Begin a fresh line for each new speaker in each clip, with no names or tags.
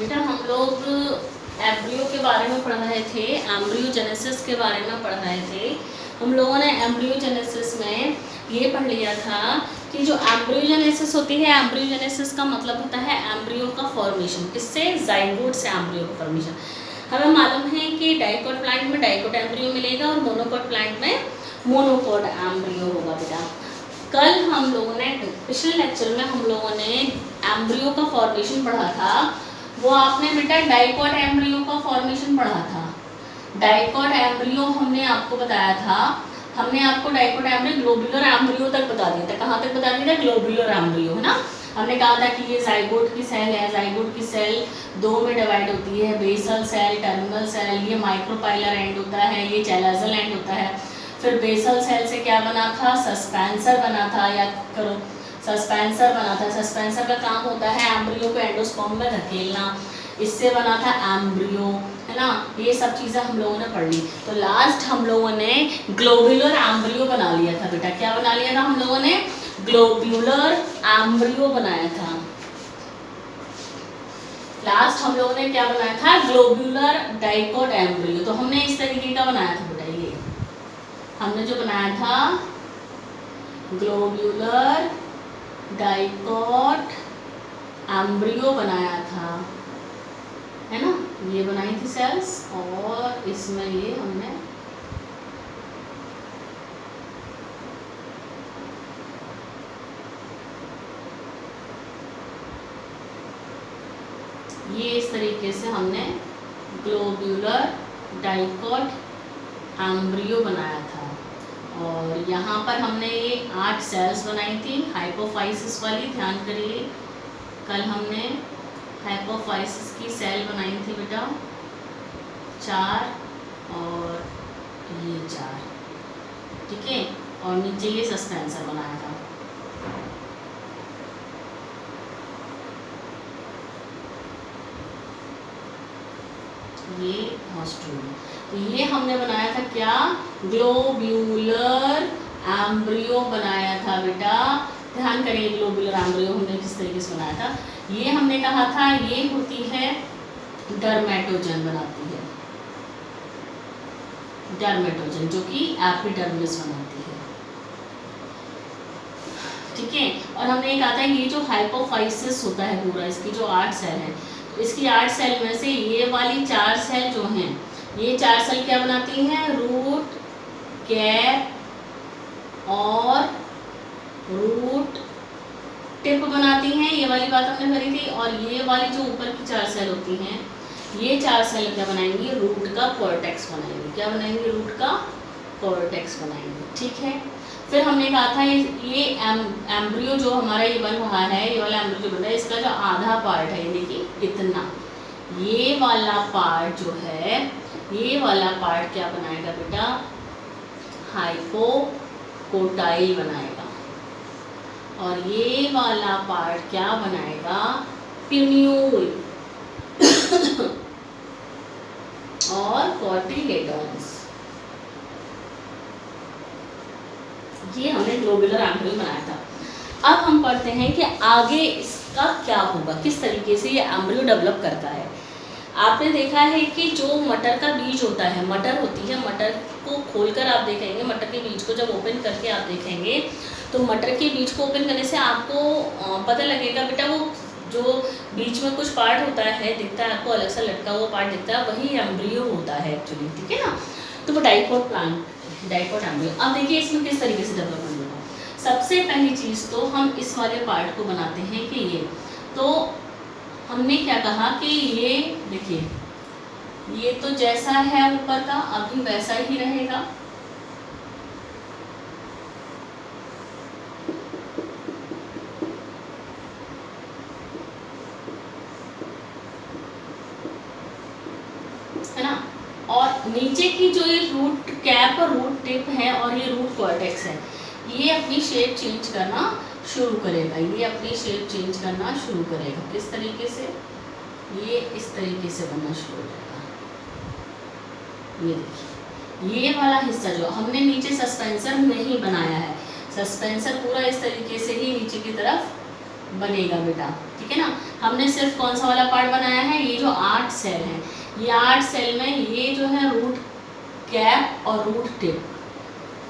बेटा हम लोग एम्ब्रियो के बारे में पढ़ रहे थे, एम्ब्रियोजेनेसिस के बारे में पढ़ रहे थे। हम लोगों ने एम्ब्रियोजेनेसिस में ये पढ़ लिया था कि जो एम्ब्रियोजेनेसिस होती है, एम्ब्रियोजेनेसिस का मतलब होता है एम्ब्रियो का फॉर्मेशन। किससे? जाइगोट से एम्ब्रियो का फॉर्मेशन। हमें मालूम है कि डाइकोट प्लांट में डाइकोट एम्ब्रियो मिलेगा और मोनोकोट प्लांट में मोनोकोट एम्ब्रियो होगा। बेटा कल हम लोगों ने पिछले लेक्चर में हम लोगों ने एम्ब्रियो का फॉर्मेशन पढ़ा था। वो आपने बेटा डाइकोट एम्ब्रियो का फॉर्मेशन पढ़ा था। डाइकोट एम्ब्रियो हमने आपको बताया था, हमने आपको डाइकोट एम्ब्रियो ग्लोबुलर एम्ब्रियो तक बता दिया था। कहाँ तक बता दिया था? ग्लोबुलर एम्ब्रियो, है ना। हमने कहा था कि ये जाइगोट की सेल है। जाइगोट की सेल दो में डिवाइड होती है, बेसल सेल, टर्मिनल सेल। ये माइक्रोपाइलर एंड होता है, ये चैलाजल एंड होता है। फिर बेसल सेल से क्या बना था? सस्पेंसर बना था। याद करो, सस्पेंसर बना था। सस्पेंसर का काम होता है एम्ब्रियो को एंडोस्पर्म में धकेलना। इससे बना था एम्ब्रियो, है ना। ये सब चीज़ें हम लोगों ने पढ़ ली। तो लास्ट हम लोगों ने ग्लोबुलर एम्ब्रियो बना लिया था। बेटा क्या बना लिया था हम लोगों ने? ग्लोबुलर एम्ब्रियो बनाया था। लास्ट हम लोगों ने क्या बनाया था? Globular dicot embryo. तो हमने इस तरीके का बनाया था बेटा। ये हमने जो बनाया था ग्लोबुलर डाइकोट एम्ब्रियो बनाया था, है ना। ये बनाई थी सेल्स और इसमें ये हमने ये इस तरीके से हमने ग्लोबुलर डाइकोट एम्ब्रियो बनाया था। और यहाँ पर हमने ये 8 सेल्स बनाई थी हाइपोफाइसिस वाली। ध्यान करिए, कल हमने हाइपोफाइसिस की सेल बनाई थी बेटा 4 और ये 4, ठीक है। और नीचे ये सस्पेंसर बनाया था। ये हॉस्टल, तो ये हमने बनाया था क्या? ग्लोबुलर एम्ब्रियो बनाया था बेटा। ध्यान करिए, ग्लोबुलर एम्ब्रियो हमने किस तरीके से बनाया था। ये हमने कहा था ये होती है डर्मेटोजन बनाती है, डर्मेटोजन जो कि एपिडर्मिस बनाती है, ठीक है। और हमने कहा था ये जो हाइपोफाइसिस होता है पूरा, इसकी जो 8 सेल है, इसकी 8 सेल में से ये वाली 4 सेल जो हैं, ये 4 सेल क्या बनाती हैं? रूट, कैप और रूट टिप बनाती हैं। ये वाली बात हमने करी थी। और ये वाली जो ऊपर की 4 सेल होती हैं, ये 4 सेल क्या बनाएंगी? रूट का कॉर्टेक्स बनाएंगे। क्या बनाएंगे? रूट का कॉर्टेक्स बनाएंगे, ठीक है। फिर हमने कहा था ये एम्ब्रियो जो हमारा ये बन रहा है, ये वाला एम्ब्रियो जो बन रहा है, इसका जो आधा पार्ट है, ये देखिए इतना, ये वाला पार्ट जो है, ये वाला पार्ट क्या बनाएगा बेटा? हाइपोकोटाइल बनाएगा। और ये वाला पार्ट क्या बनाएगा? पिन्यूल और कॉटिलेडन्स। ये हमने ग्लोबुलर एम्ब्रियो बनाया था। अब हम पढ़ते हैं कि आगे इसका क्या होगा, किस तरीके से ये एम्ब्रियो डेवलप करता है। आपने देखा है कि जो मटर का बीज होता है, मटर होती है, मटर को खोलकर आप देखेंगे, मटर के बीज को जब ओपन करके आप देखेंगे तो मटर के बीज को ओपन करने से आपको पता लगेगा बेटा, वो जो बीच में कुछ पार्ट होता है दिखता है आपको, अलग सा लटका हुआ पार्ट दिखता है, वही एम्ब्रियो होता है एक्चुअली, ठीक है ना। तो वो डाइकोट प्लांट, डाइकोट एम्ब्रियो। अब देखिए इसमें किस तरीके से डेवलपमेंट होगा। सबसे पहली चीज़ तो हम इस वाले पार्ट को बनाते हैं कि ये, तो हमने क्या कहा कि ये देखिए, ये तो जैसा है ऊपर का अभी वैसा ही रहेगा, है ना। और नीचे की जो ये रूट कैप और रूट टिप है और ये रूट कॉर्टेक्स है, ये अपनी शेप चेंज करना शुरू करेगा। ये अपनी शेप चेंज करना शुरू करेगा। किस तरीके से? ये इस तरीके से बनना शुरू हो जाएगा। ये देखिए, ये वाला हिस्सा जो हमने नीचे सस्पेंसर नहीं बनाया है, सस्पेंसर पूरा इस तरीके से ही नीचे की तरफ बनेगा बेटा, ठीक है ना। हमने सिर्फ कौन सा वाला पार्ट बनाया है, ये जो 8 सेल हैं, ये 8 सेल में ये जो है रूट कैप और रूट टिप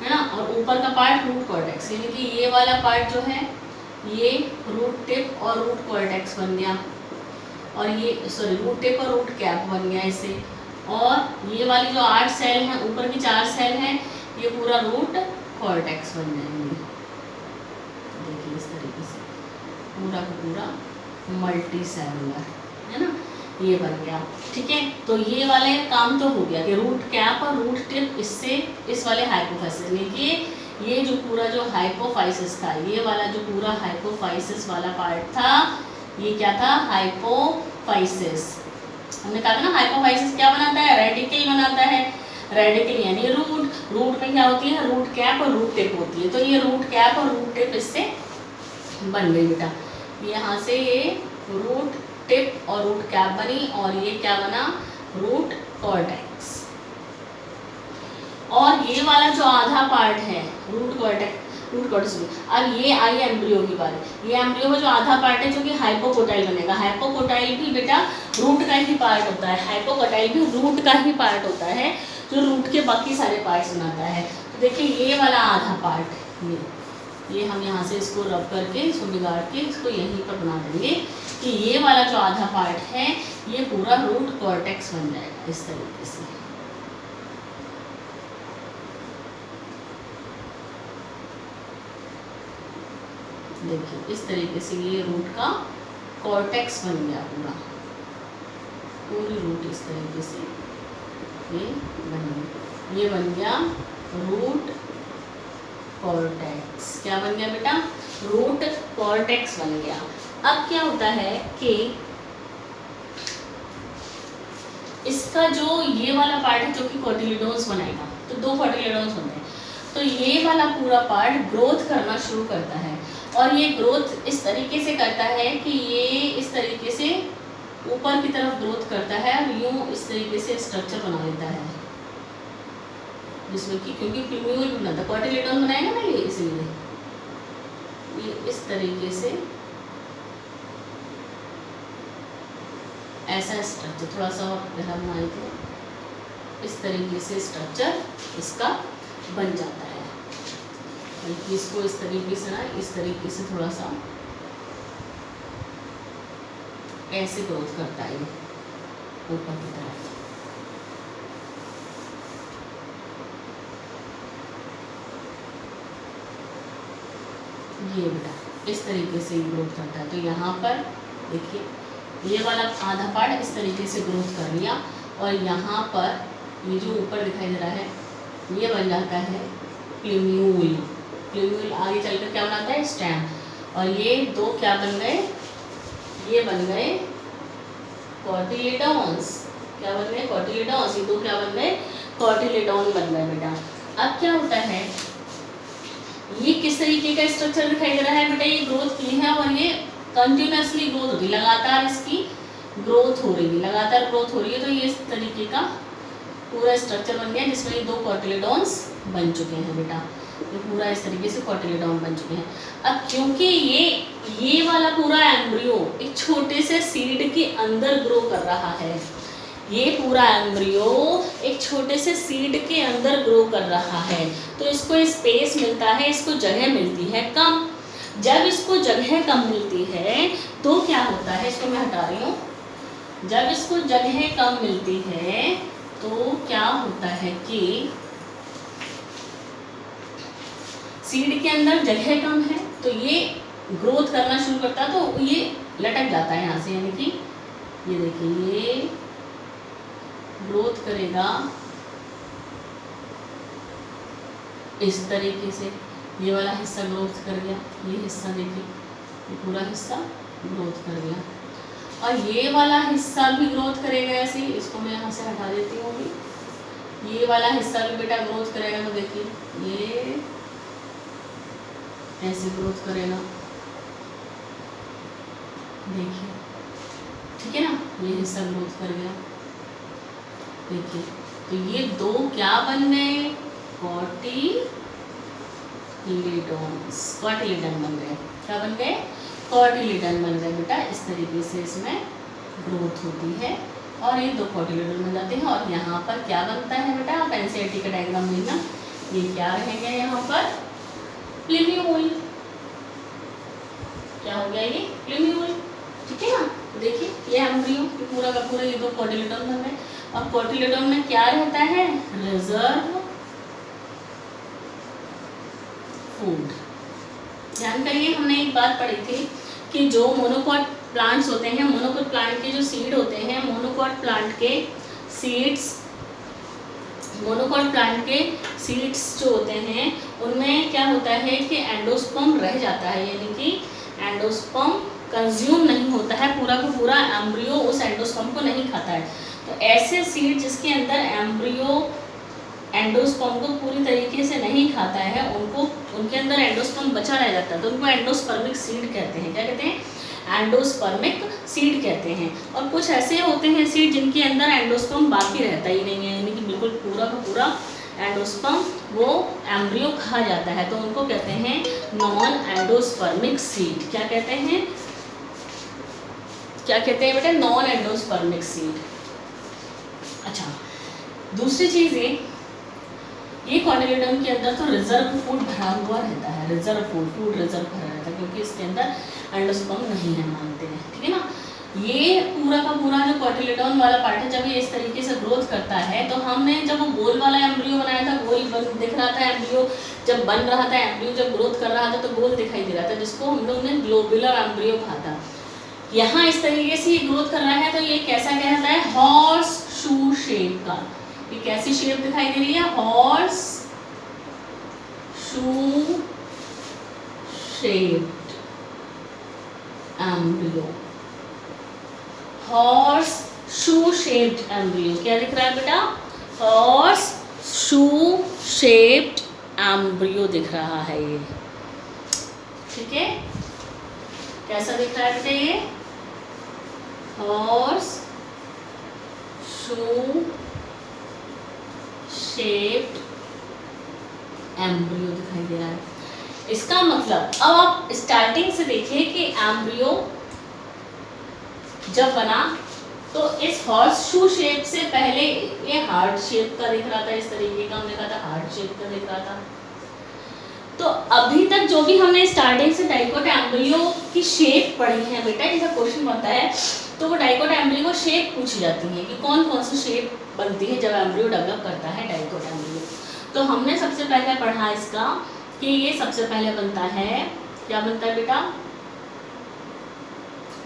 है ना, और ऊपर का पार्ट रूट कॉर्टेक्स, यानी कि ये वाला पार्ट जो है ये रूट टिप और रूट कॉर्टेक्स बन गया, और ये सॉरी रूट टिप और रूट कैप बन गया इससे। और ये वाली जो 8 सेल हैं, ऊपर की 4 सेल हैं, ये पूरा रूट कॉर्टेक्स बन जाएंगे। देखिए इस तरीके से पूरा का पूरा मल्टी सेलुलर है ना, ये बन गया, ठीक है। तो ये वाले काम तो हो गया कि रूट कैप और रूट टिप इससे इस वाले हाइपोफाइसिस, देखिए ये जो पूरा जो हाइपोफाइसिस था, ये वाला जो पूरा हाइपोफाइसिस वाला पार्ट था, ये क्या था, हाइपोफाइसिस। हमने कहा था ना हाइपोफाइसिस क्या बनाता है, रेडिकल बनाता है। रेडिकल यानी रूट में क्या होती है, रूट कैप और रूट टिप होती है। तो ये रूट कैप और रूट टिप इससे बन गई बेटा, यहाँ से ये रूट टिप और रूट कैप बनी, और ये क्या बना, रूट कॉर्टेक्स। और ये वाला जो आधा पार्ट है रूट कॉर्टेक्स, अब ये आई एम्ब्रियो की बात। ये एम्ब्रियो में जो आधा पार्ट है जो कि हाइपोकोटाइल बनेगा। हाइपोकोटाइल भी बेटा रूट का ही पार्ट होता है, हाइपोकोटाइल भी रूट का ही पार्ट होता है जो रूट के बाकी सारे पार्ट्स बनाता है। तो देखिए ये वाला आधा पार्ट, ये हम यहाँ से इसको रब करके इसको बिगाड़ के इसको यहीं पर बना देंगे कि ये वाला जो आधा पार्ट है ये पूरा रूट कॉर्टेक्स बन जाएगा इस तरीके से। देखिए इस तरीके से ये रूट का कॉर्टेक्स बन गया पूरा, पूरी रूट इस तरीके से ये बन गया, ये बन गया रूट कॉर्टेक्स। क्या बन गया बेटा, रूट कॉर्टेक्स बन गया। अब क्या होता है कि इसका जो ये वाला पार्ट है जो कि कोटिलिडोन्स बनाएगा, तो 2 कोटिलिडोन्स बनते हैं, तो ये वाला पूरा पार्ट ग्रोथ करना शुरू करता है, और ये ग्रोथ इस तरीके से करता है कि ये इस तरीके से ऊपर की तरफ ग्रोथ करता है और यूँ इस तरीके से स्ट्रक्चर बना लेता है, जिसमें कि क्योंकि प्लूम्यूल बनाता है, कोटिलिडोन बनाएगा ना ये, इसलिए ये इस तरीके से ऐसा स्ट्रक्चर, थोड़ा सा गहरा बनाए थे, इस तरीके से स्ट्रक्चर इसका बन जाता है। बल्कि इसको इस तरीके से ना, इस तरीके से थोड़ा सा ऐसे ग्रोथ करता है ऊपर की तरफ। ये बेटा इस तरीके से ग्रोथ करता है। तो यहाँ पर देखिए ये वाला आधा पार्ट इस तरीके से ग्रोथ कर लिया, और यहाँ पर ये जो ऊपर दिखाई दे रहा है ये बन जाता है प्लूम्यूल। प्लूम्यूल आगे चलकर क्या बनाता है, स्टेम। और ये 2 क्या बन गए, ये बन गए कोटिलिडोन्स। क्या बन गए, कोटिलिडोन्स। ये 2 क्या बन गए, कोटिलिडोन बन गए बेटा। अब क्या होता है, ये किस तरीके का स्ट्रक्चर दिखाई दे रहा है बेटा, ये ग्रोथ की है और ये कंटिन्यूसली ग्रोथ होती है, लगातार इसकी ग्रोथ हो रही है, लगातार ग्रोथ हो रही है। तो ये इस तरीके का पूरा स्ट्रक्चर बन गया जिसमें ये 2 कोटिलिडोन्स बन चुके हैं बेटा, ये पूरा इस तरीके से कोटिलिडोन बन चुके हैं। अब क्योंकि ये वाला पूरा एम्ब्रियो एक छोटे से सीड के अंदर ग्रो कर रहा है, ये पूरा एम्ब्रियो एक छोटे से सीड के अंदर ग्रो कर रहा है, तो इसको स्पेस मिलता है, इसको जगह मिलती है कम। जब इसको जगह कम मिलती है तो क्या होता है, इसको मैं हटा रही हूँ, जब इसको जगह कम मिलती है तो क्या होता है कि सीड के अंदर जगह कम है तो ये ग्रोथ करना शुरू करता है, तो ये लटक जाता है यहाँ से, यानी कि ये देखिए ये ग्रोथ करेगा इस तरीके से। ये वाला हिस्सा ग्रोथ कर गया, ये हिस्सा देखिए ये पूरा हिस्सा ग्रोथ कर गया, और ये वाला हिस्सा भी ग्रोथ करेगा ऐसे। इसको मैं यहाँ से हटा देती हूँ अभी। ये वाला हिस्सा भी बेटा ग्रोथ करेगा, तो देखिए ये ऐसे ग्रोथ करेगा, देखिए ठीक है ना, ये हिस्सा ग्रोथ कर गया देखिए। तो ये 2 क्या बन गए, कोटिलिडोन्स, कोटिलिडन बन गए। क्या बन गए, कॉटिलिडन बन गए बेटा। इस तरीके से इसमें ग्रोथ होती है और ये 2 कॉटिलिडन बन जाते हैं। और यहाँ पर क्या बनता है बेटा, आप एनसीईआरटी का डायग्राम देखना, ये क्या रहेंगे यहाँ पर, प्लीम्यूल। क्या हो गया ये, प्लीम्यूल, ठीक है ना। देखिए ये एम्ब्रियो पूरा का पूरा ये 2 कॉटिलिडन बन गए। और कॉटिलिडन में क्या रहता है, रिजर्व फूड। ध्यान करिए, हमने एक बात पढ़ी थी कि जो मोनोकॉट प्लांट्स होते हैं, मोनोकॉट प्लांट के जो सीड होते हैं, मोनोकॉट प्लांट के सीड्स, मोनोकॉट प्लांट के सीड्स जो होते हैं उनमें क्या होता है कि एंडोस्पर्म रह जाता है, यानी कि एंडोस्पर्म कंज्यूम नहीं होता है, पूरा का पूरा एम्ब्रियो उस एंडोस्पर्म को नहीं खाता है। तो ऐसे सीड जिसके अंदर एम्ब्रियो एंडोस्पर्म को पूरी तरीके से नहीं खाता है, उनको उनके अंदर एंडोस्पर्म बचा रह जाता है, तो उनको एंडोस्पर्मिक सीड कहते हैं। क्या कहते हैं, एंडोस्पर्मिक सीड कहते हैं। और कुछ ऐसे होते हैं सीड जिनके अंदर एंडोस्पर्म बाकी रहता ही नहीं है, यानी कि बिल्कुल पूरा का पूरा एंडोस्पर्म वो एम्ब्रियो खा जाता है, तो उनको कहते हैं नॉन एंडोस्पर्मिक सीड। क्या कहते हैं, क्या कहते हैं बेटा, नॉन एंडोस्पर्मिक सीड। अच्छा, दूसरी चीज़ ये कॉटिलिडन के अंदर तो रिजर्व फूड भरा हुआ रहता है, रिजर्व फूड रिजर्व भरा रहता है, क्योंकि इसके अंदर एंडोस्पर्म नहीं है मानते हैं, ठीक है ना। ये पूरा का पूरा जो कॉटिलिडन वाला पार्ट है, जब ये इस तरीके से ग्रोथ करता है, तो हमने जब वो गोल वाला एम्ब्रियो बनाया था, गोल दिख रहा था एम्ब्रियो, जब बन रहा था एम्ब्रियो, जब ग्रोथ कर रहा था तो गोल दिखाई दे रहा था, जिसको हम लोग ने ग्लोबुलर एम्ब्रियो कहा था। यहाँ इस तरीके से ये ग्रोथ कर रहा है, तो ये कैसा कहता है, हॉर्स शू शेप का। ये कैसी शेप दिखाई दे रही है, horse shoe shaped embryo, horse shoe shaped embryo. क्या दिख रहा है बेटा, हॉर्स शू शेप्ड एम्ब्रियो दिख रहा है ये, ठीक है। कैसा दिख रहा है बेटा ये, हॉर्स शू शेप्ड एम्ब्रियो दिखाई दे रहा है। इसका मतलब अब आप स्टार्टिंग से देखिए कि एम्ब्रियो जब बना तो इस हॉर्स शू शेप से पहले ये हार्ट शेप का दिख रहा था, इस तरीके का हमने कहा था हार्ट शेप का दिख रहा था। तो अभी तक जो भी हमने स्टार्टिंग से डाइकोट एम्ब्रियो की शेप पढ़ी है बेटा, जैसा क्वेश्चन बनता है तो वो डाइकोट एम्ब्रियो को शेप पूछी जाती है कि कौन कौन सी शेप बनती है जब एम्ब्रियो डेवलप करता है डाइकोट एम्ब्रियो। तो हमने सबसे पहले पढ़ा इसका कि ये सबसे पहले बनता है, क्या बनता है बेटा,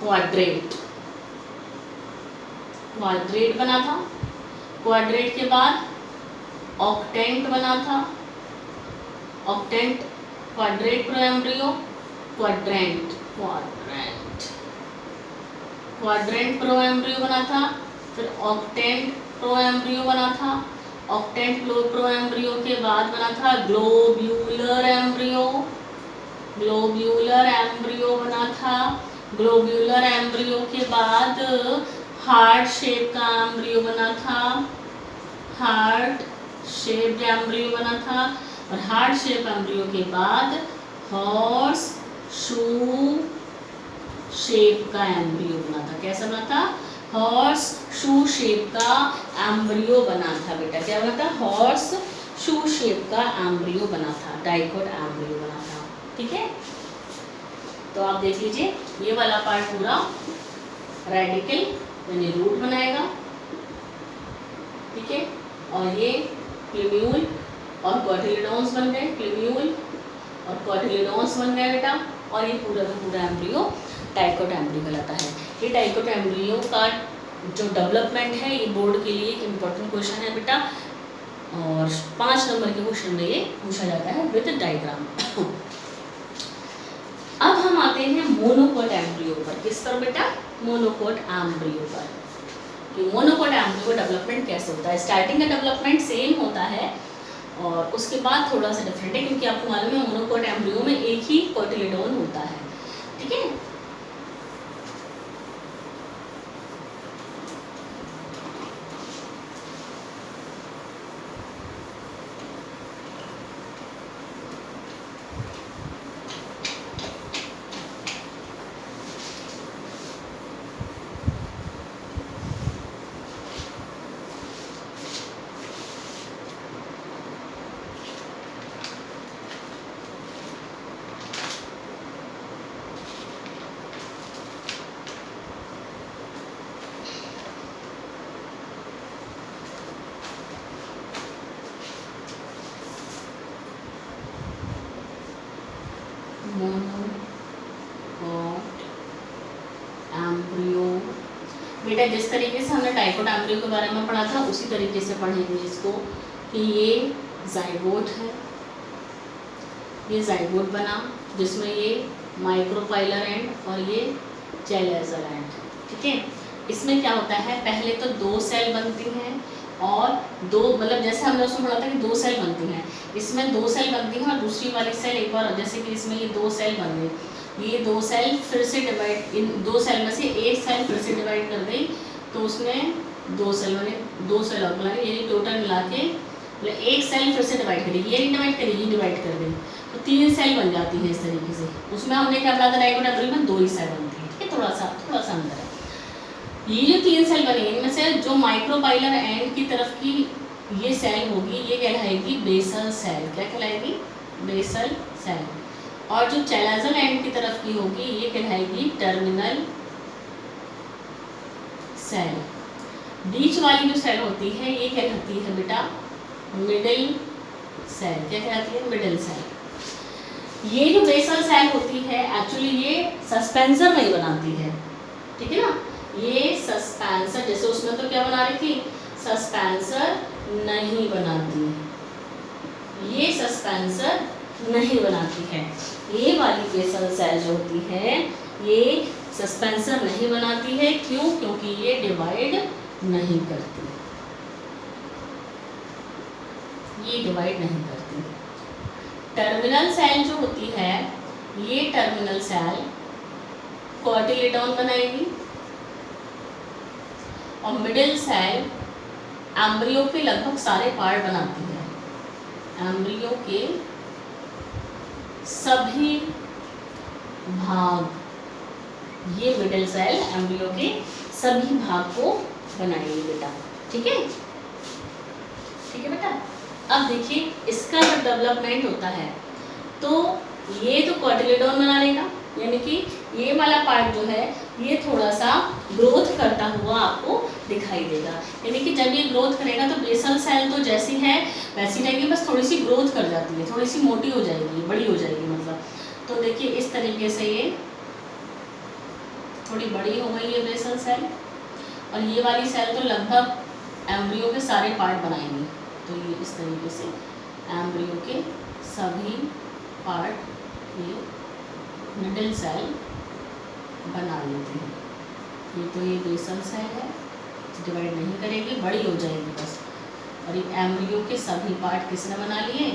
क्वाड्रेट। क्वाड्रेट बना था, क्वाड्रेट के बाद ऑक्टेंट बना था, octant, quadrant proembryo, quadrant, quadrant, quadrant proembryo बना था, फिर ऑक्टेंट प्रो एम्ब्रियो बना था, ऑक्टेंट प्रो एम्ब्रियो के बाद बना था ग्लोब्यूलर एम्ब्रियो, ग्लोब्यूलर एम्ब्रियो बना था, ग्लोब्यूलर एम्ब्रियो के बाद हार्ट शेप का एम्ब्रियो बना था, हार्ट शेप्ड एम्ब्रियो बना था, और हार्ट शेप एम्ब्रियो के बाद हॉर्स शू शेप का एम्ब्रियो बना था। कैसा बना था, हॉर्स शू शेप का एम्ब्रियो बना था बेटा। क्या बना था, हॉर्स शू शेप का एम्ब्रियो बना था, डाइकोट एम्ब्रियो बना था, ठीक है। तो आप देख लीजिए ये वाला पार्ट पूरा रेडिकल यानी रूट बनाएगा, ठीक है। और ये प्लीम्यूल और कॉटिलिडोन्स बन गए, प्लीम्यूल और कॉटिलिडोन्स बन गए बेटा। और ये पूरा का पूरा एम्ब्रियो डाइकोट एम्ब्रियो कहलाता है। ये डाइकोट एम्ब्रियो का जो डेवलपमेंट है ये बोर्ड के लिए एक इम्पॉर्टेंट क्वेश्चन है बेटा, और 5 नंबर के क्वेश्चन में ये पूछा जाता है विद डायग्राम। अब हम आते हैं मोनोकोट एम्ब्रियो पर। किस पर बेटा, मोनोकोट एम्ब्रियो पर। कि मोनोकोट एम्ब्रियो का डेवलपमेंट कैसे होता है। स्टार्टिंग का डेवलपमेंट सेम होता है और उसके बाद थोड़ा सा डिफरेंट है, क्योंकि आपको मालूम है मोनोकोट एम्ब्रियो में एक ही कॉटिलिडोन होता है, ठीक है। बेटा जिस तरीके से हमने डाइकोट एम्ब्रियो के बारे में पढ़ा था उसी तरीके से पढ़ेंगे इसको कि ये जाइगोट है, ये जाइगोट बना जिसमें ये माइक्रोपाइलर एंड और ये चैलेजल एंड, ठीक है। इसमें क्या होता है, पहले तो 2 सेल बनती हैं और 2 मतलब जैसे हमने उसमें पढ़ा था कि 2 सेल बनती हैं, इसमें 2 सेल बनती हैं और दूसरी वाली सेल एक बार, जैसे कि इसमें ये 2 सेल बन गई, ये 2 सेल फिर से डिवाइड, इन 2 सेल में से एक सेल फिर से डिवाइड कर गई तो उसमें 2 सेल बने, 2 सेल और बना, यानी टोटल मिला के एक सेल फिर से डिवाइड करेगी, ये नहीं डिवाइड करेगी, ये डिवाइड कर देगी तो 3 सेल बन जाती हैं इस तरीके से। उसमें हमने क्या पढ़ा था, डाइकोट एम्ब्रियो में 2 ही सेल बनती है, ठीक है, थोड़ा सा अंदर है। ये जो 3 सेल बनी इनमें से जो माइक्रोपाइलर एंड की तरफ की ये सेल होगी ये कहलाएगी बेसल सेल, क्या कहलाएगी, बेसल सेल। और जो चैलेजल एंड की तरफ की होगी ये कहलाएगी टर्मिनल सेल। बीच वाली जो सेल होती है ये कहलाती है बेटा मिडिल सेल, क्या कहलाती है, मिडिल सेल। ये जो बेसल सेल होती है एक्चुअली ये सस्पेंसर नहीं बनाती है, ठीक है ना, ये सस्पेंसर, जैसे उसमें तो क्या बना रही थी, सस्पेंसर नहीं बनाती, ये सस्पेंसर नहीं बनाती है। ये वाली बेसल सेल जो होती है ये सस्पेंसर नहीं बनाती है, क्यों, क्योंकि ये डिवाइड नहीं करती, ये डिवाइड नहीं करती। टर्मिनल सेल जो होती है ये टर्मिनल सेल कोटिलेडॉन बनाएगी और मिडिल सेल एम्ब्रियो के लगभग सारे पार्ट बनाती है, एम्ब्रियो के सभी भाग, ये मिडिल सेल एम्ब्रियो के सभी भाग को बनाएगी बेटा, ठीक है, ठीक है बेटा। अब देखिए इसका जब डेवलपमेंट होता है तो ये तो कोटिलेडॉन बना लेगा, यानी कि ये वाला पार्ट जो है ये थोड़ा सा ग्रोथ करता हुआ आपको दिखाई देगा, यानी कि जब ये ग्रोथ करेगा तो बेसल सेल तो जैसी है वैसी रहेगी, बस थोड़ी सी ग्रोथ कर जाती है, थोड़ी सी मोटी हो जाएगी, बड़ी हो जाएगी मतलब। तो देखिए इस तरीके से ये थोड़ी बड़ी हो गई है बेसल सेल, और ये वाली सेल तो लगभग एम्ब्रियो के सारे पार्ट बनाएंगी, तो ये इस तरीके से एम्ब्रियो के सभी पार्ट ये मिडिल सेल बना लेते हैं। ये तो ये बेसल सेल है, डिवाइड नहीं करेगी, बड़ी हो जाएगी बस, और ये एम्ब्रियो के सभी पार्ट किसने बना लिए,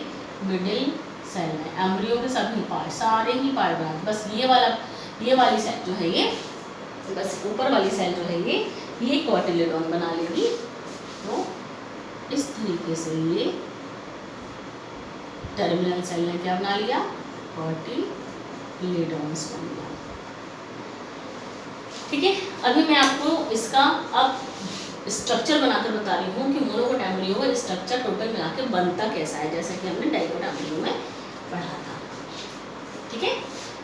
मिडिल सेल ने, एम्ब्रियो के सभी पार्ट, सारे ही पार्ट बना, बस ये वाली सेल जो है ये, बस ऊपर वाली सेल जो है ये कोटिलेडॉन बना लेगी। तो इस तरीके से ये टर्मिनल सेल ने क्या बना लिया, कोटिलेडॉन्स बन गया, ठीक है। अभी मैं आपको इसका अब स्ट्रक्चर बनाकर बता रही हूँ कि मोनोकोट एम्ब्रियो का स्ट्रक्चर टोटल मिला के बनता कैसा है, जैसा कि हमने डाइकोट एम्ब्रियो में पढ़ा था, ठीक है।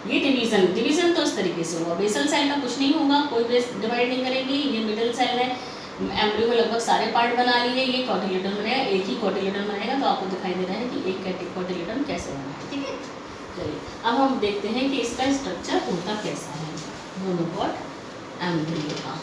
ये डिवीजन तो इस तरीके से हुआ, बेसल सेल का कुछ नहीं होगा, कोई बेस डिवाइड नहीं करेगी, ये मिडिल सेल है, एम्ब्रियो में लगभग सारे पार्ट बना लिए, ये कोटिलेडॉन बनाएगा, एक ही कोटिलेडॉन बनाएगा, तो आपको दिखाई दे रहा है कि एक कोटिलेडॉन कैसे बना है, ठीक है। चलिए अब हम देखते हैं कि इसका स्ट्रक्चर होता कैसा है मोनोकोट एम्ब्रियो का।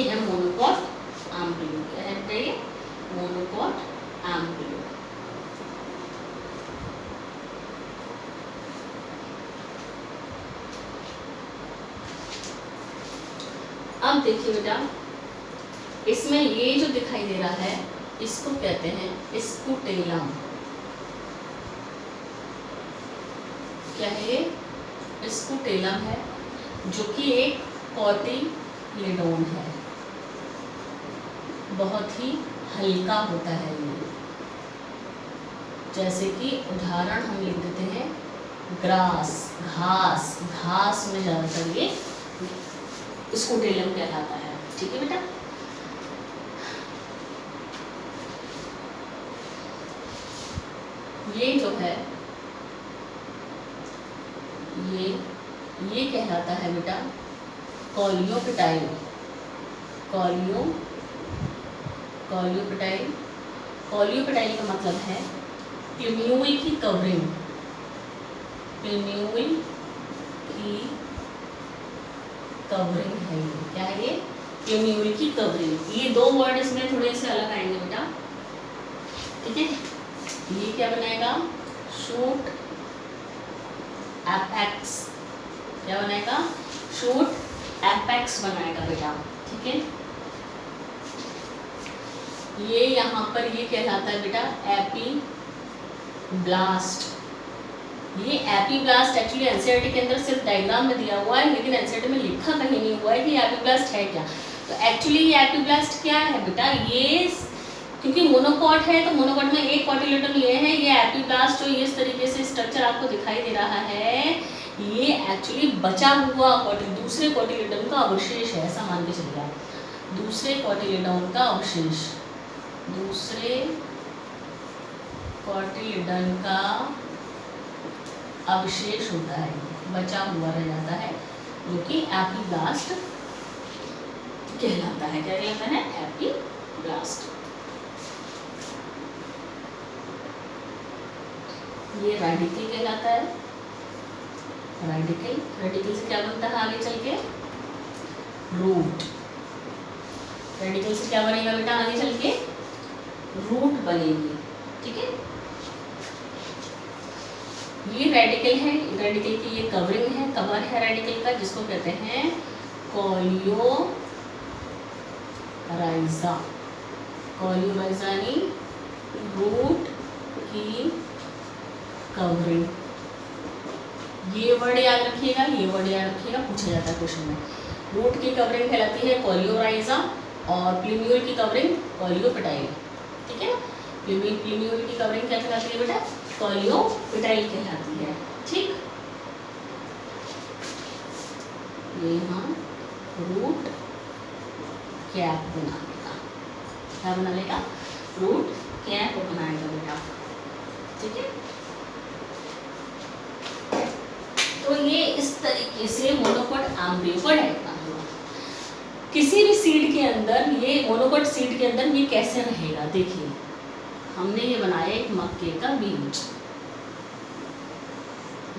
है मोनोकॉट एम्ब्रियो। क्या है बेटा ये? Monocot embryo. अब देखिए बेटा, इसमें ये जो दिखाई दे रहा है इसको कहते हैं स्कूटेलम। क्या है ये? स्कूटेलम है, जो कि एक कॉटिलेडोन है, बहुत ही हल्का होता है ये। जैसे कि उदाहरण हम लिख देते हैं ग्रास, घास, घास में ज़्यादातर ये स्कूटेलम कहलाता है। ठीक है बेटा। ये जो है ये कहलाता है बेटा कॉलियोपेटाइल। कॉलियोपेटाइल का मतलब है प्लूम्यूल की कवरिंग। प्लूम्यूल की कवरिंग है ये। क्या है ये? प्लूम्यूल की कवरिंग। ये दो वर्ड इसमें थोड़े से अलग आएंगे बेटा। ठीक है। ये क्या बनाएगा? Shoot apex. क्या बनाएगा? शूट एपेक्स बनाएगा बेटा। ठीक है। ये यहाँ पर ये कहलाता है बेटा एपीब्लास्ट। ये एपीब्लास्ट एक्चुअली एनसीईआरटी के अंदर सिर्फ डायग्राम में दिया हुआ है, लेकिन एनसीईआरटी में लिखा कहीं नहीं हुआ है कि एपीब्लास्ट है क्या। तो एक्चुअली ये एपीब्लास्ट क्या है बेटा? ये क्योंकि मोनोकॉट है तो मोनोकॉट में एक कॉटिलेडन ये है। ये एपीब्लास्ट जो इस तरीके से स्ट्रक्चर आपको दिखाई दे रहा है, ये एक्चुअली बचा हुआ दूसरे कॉटिलेडन का अवशेष है, ऐसा मान के चलिए आप। दूसरे कॉटिलेडन का अवशेष, दूसरे कॉटिलेडन का अवशेष होता है, बचा हुआ रह जाता है, जो कि एपीब्लास्ट कहलाता है। क्या कहलाता है? एपीब्लास्ट। ये रेडिकल कहलाता है। रेडिकल से क्या बनता है आगे चल के? रूट। रेडिकल से क्या बनेगा बेटा आगे चल के? रूट बनेगी। ठीक है। ये रेडिकल है, रेडिकल की ये कवरिंग है, कवर है रेडिकल का, जिसको कहते हैं कोलियोराइजा। कोलियोराइजा यानी रूट की कवरिंग। ये वर्ड याद रखिएगा, ये वर्ड याद रखिएगा, पूछा जाता है क्वेश्चन में। रूट की कवरिंग कहलाती है कोलियोराइजा और प्लूम्यूल की कवरिंग कोलियोपेटाइल। ठीक है। प्लूम्यूल की कवरिंग क्या कहलाती है बेटा? कोलियोपेटाइल कहलाती है। ठीक। ये यहाँ रूट कैप बना लेगा। क्या बना लेगा? रूट कैप बनाएगा बेटा। ठीक है। तो ये इस तरीके से मोनोकॉट एम्ब्रियो का डायग्राम हुआ। किसी भी सीड के अंदर, ये मोनोकॉट सीड के अंदर ये कैसे रहेगा? देखिए, हमने ये बनाया एक मक्के का बीज।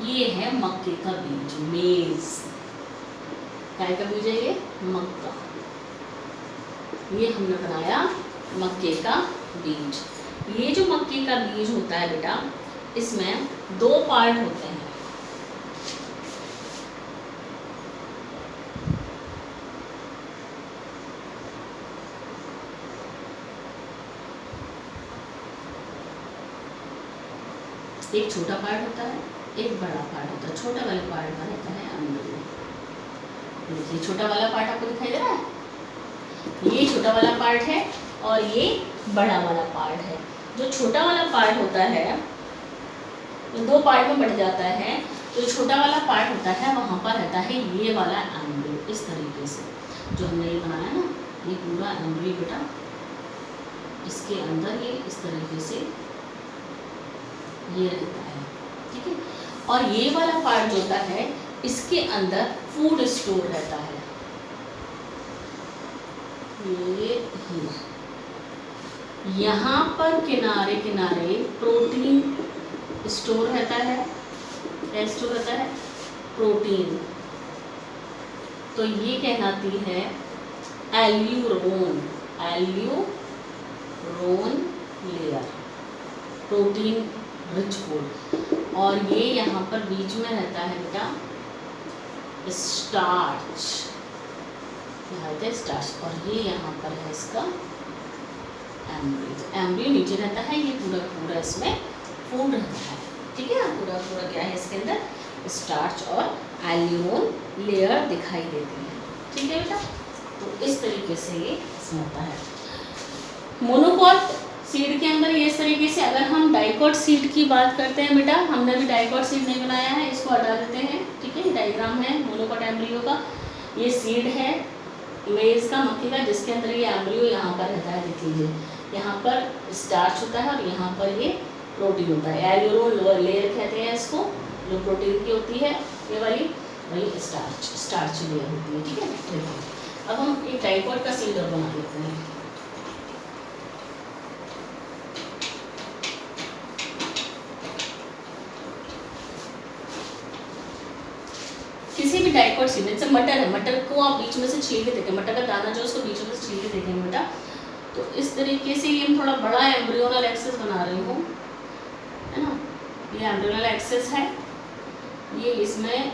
ये है मक्के का बीज, मेज। काय का बीज है ये? मक्का। ये हमने बनाया मक्के का बीज। ये जो मक्के का बीज होता है बेटा, इसमें दो पार्ट होते हैं। एक छोटा पार्ट होता है, एक बड़ा पार्ट होता है। छोटा वाले पार्ट का रहता है एम्ब्रियो। देखिए छोटा वाला पार्ट आपको दिखाई दे रहा है? ये छोटा वाला पार्ट है और ये बड़ा वाला पार्ट है। जो छोटा वाला पार्ट होता है तो दो पार्ट में बढ़ जाता है। जो छोटा वाला पार्ट होता है वहाँ पर रहता है ये वाला एम्ब्रियो। इस तरीके से जो हमने ये बनाया ना, ये पूरा एम्ब्रियो बेटा, इसके अंदर ये इस तरीके से ये रहता है। ठीक है। और ये वाला पार्ट जो होता है, इसके अंदर फूड स्टोर रहता है। ये यहाँ पर किनारे किनारे प्रोटीन स्टोर रहता है। क्या स्टोर रहता है? प्रोटीन। तो ये कहलाती है aleurone, aleurone layer, protein rich food. और ये यहाँ पर बीच में रहता है बेटा स्टार्च, यहाँ स्टार्च, और ये यहाँ पर है इसका एम्ब्रियो। एम्ब्रियो नीचे रहता है, ये पूरा पूरा इसमें फूड रहता है, ठीक है। पूरा पूरा क्या है इसके अंदर स्टार्च और एल्यूरोन लेयर दिखाई देती है, ठीक है बेटा। तो इस तरीके से ये इसमें होता है। मोनोकॉट सीड के अंदर ये इस तरीके से, अगर हम डाइकॉट सीड की बात करते हैं बेटा, हमने अभी डाइकॉट सीड नहीं बनाया है, इसको हटा देते हैं, ठीक है। डायग्राम है मोनोकॉट एम्ब्रियो का, ये सीड है मेज का, मक्खी का, जिसके अंदर ये एम्ब्रियो यहाँ पर रहता है, देख लीजिए यहाँ पर स्टार्च होता है और यहाँ पर ये प्रोटीन होता है। एल्यूरोन लेयर कहते हैं इसको, जो प्रोटीन की होती है ये वाली, वही स्टार्च लेयर होती है, ठीक है। देखिए अब हम एक डाइकॉट का सीड और बना लेते हैं। किसी भी डाइकॉट सीड, जैसे मटर है, मटर को आप बीच में से छील के देखें, मटर का दाना जो है उसको बीच में से छील के देखें बेटा, तो इस तरीके से ये थोड़ा बड़ा एम्ब्रियोनल एक्सेस बना रही हूँ, है ना। ये एम्ब्रियोनल एक्सेस है, ये इसमें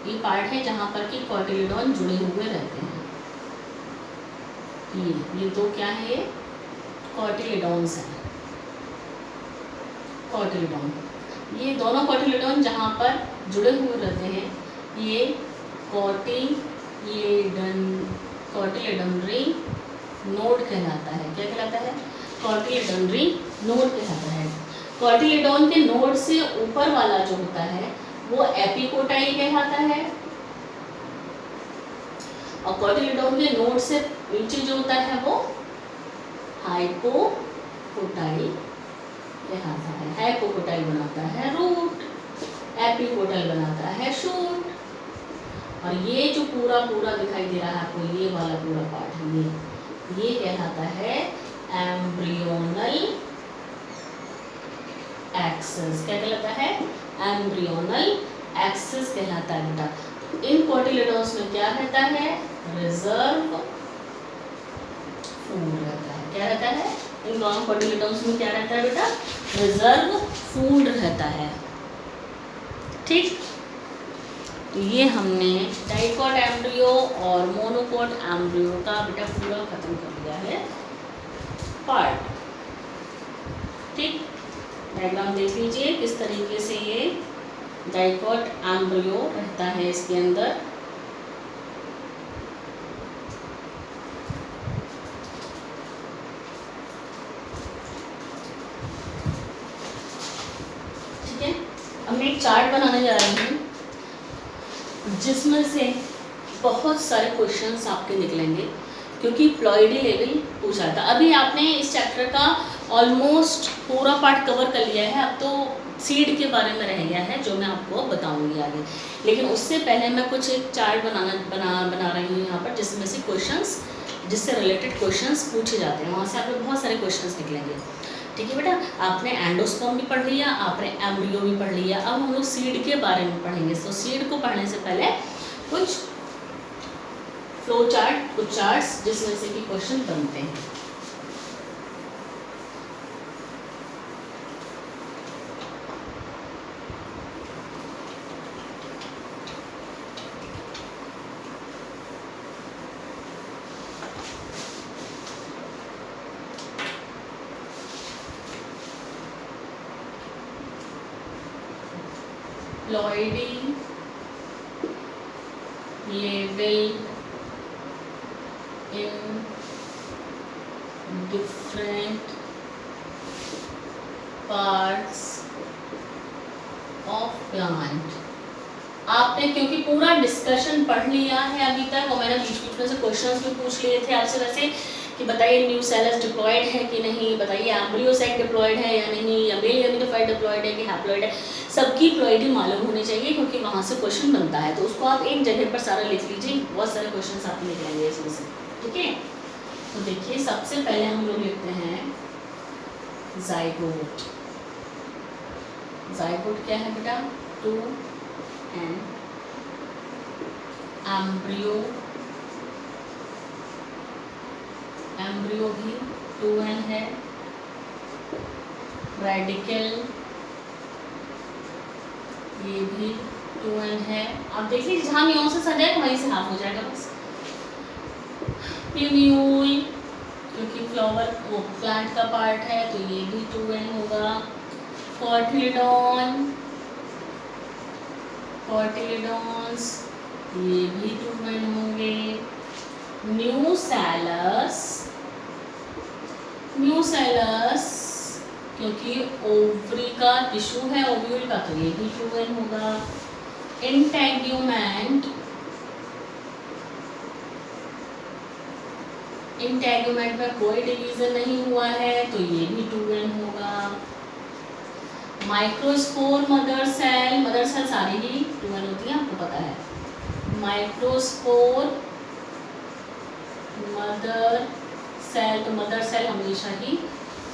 ये पार्ट है जहाँ पर कि कॉटिलिडॉन जुड़े हुए रहते हैं। ये दो क्या है, ये कॉटिलिडॉन्स हैं, कॉटिलिडॉन, ये दोनों कॉटिलिडॉन जहाँ पर जुड़े हुए रहते हैं, ये कॉटिलिडनरी नोड कहलाता है। क्या कहलाता है? कॉटिलिडनरी नोड कहलाता है। कॉटिलिडॉन के नोड से ऊपर वाला जो होता है वो एपिकोटाइल कहलाता है, और कॉटिलिडॉन के नोड से नीचे जो होता है वो हाइपोकोटाइल कहलाता है। हाइपोकोटाइल बनाता है रूट, एपिकोटाइल बनाता है शूट, और ये जो पूरा पूरा दिखाई दे रहा है आपको, ये वाला पूरा पार्ट है, ये कहलाता है एम्ब्रियोनल एक्सेस। क्या कहलाता है? एम्ब्रियोनल एक्सेस कहलाता है बेटा। इन कॉटिलिडॉन्स में क्या रहता है? रिजर्व फूड रहता है। क्या रहता है? इन दोनों कॉटिलिडॉन्स में क्या रहता है बेटा? रिजर्व फूड रहता है। ठीक, तो ये हमने डाइकॉट एम्ब्रियो और मोनोकॉट एम्ब्रियो का बेटा पूरा खत्म कर दिया है पार्ट। ठीक, डायग्राम देख लीजिए किस तरीके से ये डाइकॉट एम्ब्रियो रहता है इसके अंदर। ठीक है, अब मैं एक चार्ट बनाने जा रही हूँ जिसमें से बहुत सारे क्वेश्चंस आपके निकलेंगे, क्योंकि प्लॉइडी लेवल पूछा था। अभी आपने इस चैप्टर का ऑलमोस्ट पूरा पार्ट कवर कर लिया है, अब तो सीड के बारे में रह गया है जो मैं आपको बताऊंगी आगे। लेकिन उससे पहले मैं कुछ एक चार्ट बना रही हूँ यहाँ पर, जिसमें से क्वेश्चंस, जिससे रिलेटेड क्वेश्चंस पूछे जाते हैं, वहाँ से आपको बहुत सारे क्वेश्चंस निकलेंगे। ठीक है बेटा, आपने एंडोस्पर्म भी पढ़ लिया, आपने एम्ब्रियो भी पढ़ लिया, अब हम लोग सीड के बारे में पढ़ेंगे। तो सीड को पढ़ने से पहले कुछ फ्लो चार्ट, कुछ चार्ट्स जिसमें से कि क्वेश्चन बनते हैं। Ploidy level in different parts of plant। आपने क्योंकि पूरा डिस्कशन पढ़ लिया है अभी तक, और मैंने बीच बीच में से क्वेश्चंस भी पूछ लिए थे आपसे वैसे कि बताइए न्यूसेलस डिप्लॉयड है कि नहीं, बताइए एम्ब्रियो साइट डिप्लॉयड है या नहीं, या मेल गैमेटोफाइट डिप्लॉयड है कि हैप्लॉयड है। सबकी प्लॉइडी मालूम होनी चाहिए, क्योंकि वहाँ से क्वेश्चन बनता है। तो उसको आप एक जगह पर सारा लिख लीजिए, बहुत सारे क्वेश्चन आपको निकलेंगे इसमें से। ठीक है, तो देखिए सबसे पहले हम लोग लिखते हैं जाइगोट। जाइगोट क्या है बेटा? टू एन एम्ब्रियो एम्ब्रियो भी 2n है, रेडिकल ये भी 2n है। अब देखिए जहाँ मियोसिस आ जाएगा वहीं से हाफ हो जाएगा बस। प्यूम्यूल क्योंकि फ्लावर वो प्लांट का पार्ट है तो ये भी 2n होगा। कोटिलीडॉन्स ये भी 2n होंगे। न्यूसेलस क्योंकि ओवरी का टिश्यू है ओव्यूल का तो ये भी 2n होगा। इंटेगुमेंट में कोई डिवीजन नहीं हुआ है तो ये भी 2n होगा। माइक्रोस्पोर मदर सेल सारी ही 2n होती है, आपको पता है। माइक्रोस्पोर मदर सेल तो मदर सेल हमेशा ही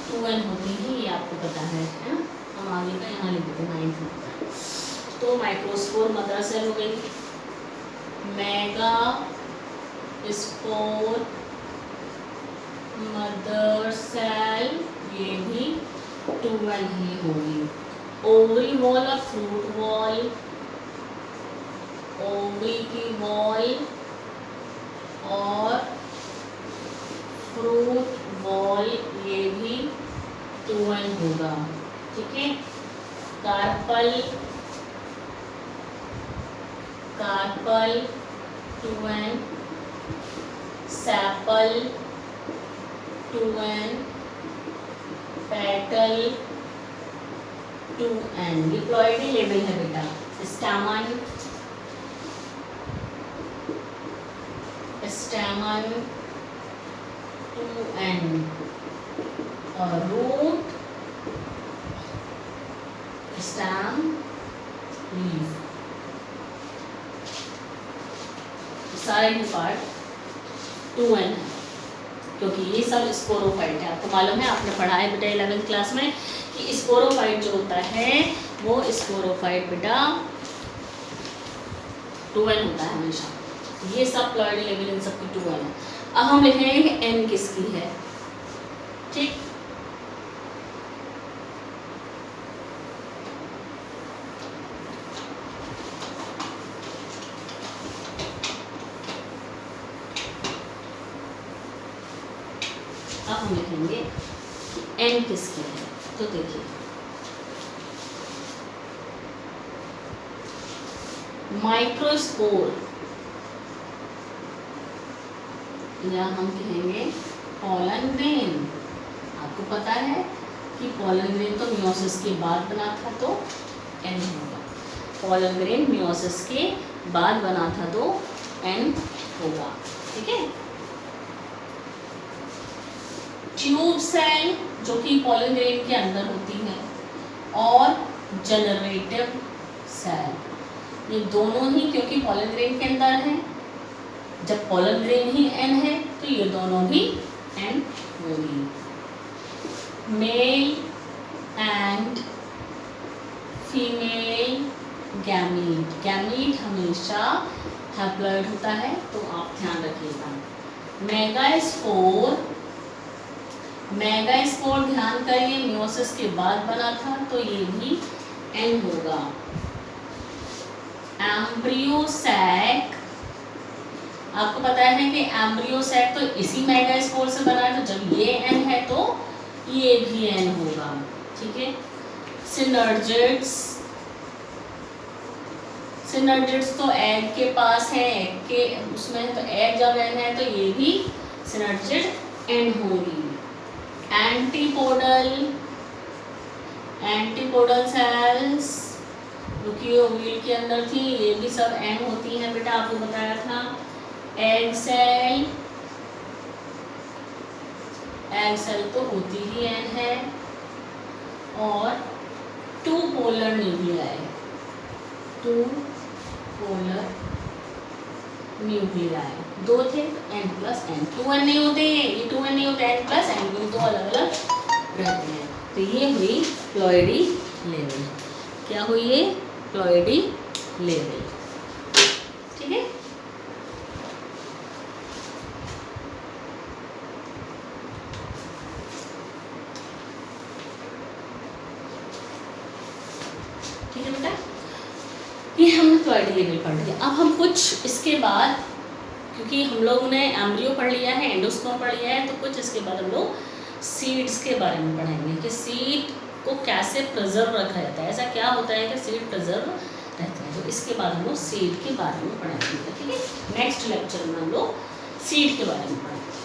2n होती है, ये आपको पता है ना। हम आगे का यहाँ लिख देते हैं 9th में। तो माइक्रोस्पोर मदर सेल हो गई। मेगा स्पोर मदर सेल ये भी 2n ही होगी। ओवरी वॉल और फ्रूट वॉल, ओवरी की वॉल और फ्रूट वॉल ये भी 2n होगा, ठीक है। Carpel 2n, sepal 2n, petal 2n। ये प्लॉइडी लेवल है बेटा। स्टैमन 2n और रूट स्टैम लीफ सारे ही पार्ट 2n है क्योंकि ये सब स्पोरोफाइट है। आपको मालूम है, आपने पढ़ा है बेटा 11th क्लास में कि स्पोरोफाइट जो होता है वो स्पोरोफाइट बेटा 2n होता है हमेशा। ये सब प्लॉइडी लेवल इन सब की 2n है। अब हम लिखेंगे n किसकी है, ठीक। अब हम लिखेंगे n किसकी है। तो देखिए माइक्रोस्पोर या हम कहेंगे पॉलन ग्रेन। आपको पता है कि पॉलन ग्रेन तो मियोसिस के बाद बना था तो n होगा। पॉलन ग्रेन मियोसिस के बाद बना था तो n होगा, ठीक है। ट्यूब सेल जो कि पॉलन ग्रेन के अंदर होती है और जनरेटिव सेल ये दोनों ही क्योंकि पॉलन ग्रेन के अंदर है, जब पॉलन ग्रेन ही n है तो ये दोनों भी n होगी। मेल एंड फीमेल गैमीट हमेशा हैप्लॉइड होता है तो आप ध्यान रखिएगा। मेगास्पोर ध्यान करिए मियोसिस के बाद बना था तो ये भी n होगा। एम्ब्रियोसैक आपको पता है कि एम्ब्रियोसैक तो इसी मेगास्पोर से बना है तो जब ये n है तो ये भी n होगा, ठीक है। सिनर्जिड्स तो एग के पास है, एग के उसमें है तो एग जब n है तो ये भी सिनर्जिड n होगी। एंटीपोडल सेल्स जो कि ओव्यूल के अंदर थी ये भी सब n होती हैं बेटा, आपको बताया था। एग सेल तो होती ही n है। और 2 पोलर न्यूक्लियाई 2 थे तो n+n 2n नहीं होते, ये 2n नहीं होते, n+n क्योंकि दो अलग अलग रहते हैं। तो ये हुई प्लॉइडी लेवल। क्या हुई ये प्लॉइडी लेवल, ठीक है। ठीक है बेटा, ये हमने प्लॉइडी लेवल पढ़ लिया। अब हम कुछ इसके बाद, क्योंकि हम लोगों ने एम्ब्रियो पढ़ लिया है, एंडोस्पर्म पढ़ लिया है, तो कुछ इसके बाद हम लोग सीड्स के बारे में पढ़ेंगे कि सीड को कैसे प्रिजर्व रखा जाता है, ऐसा क्या होता है कि सीड प्रिजर्व रहता है। तो इसके बाद हम लोग सीड के बारे में पढ़ेंगे, ठीक है। नेक्स्ट लेक्चर में हम लोग सीड के बारे में पढ़ेंगे।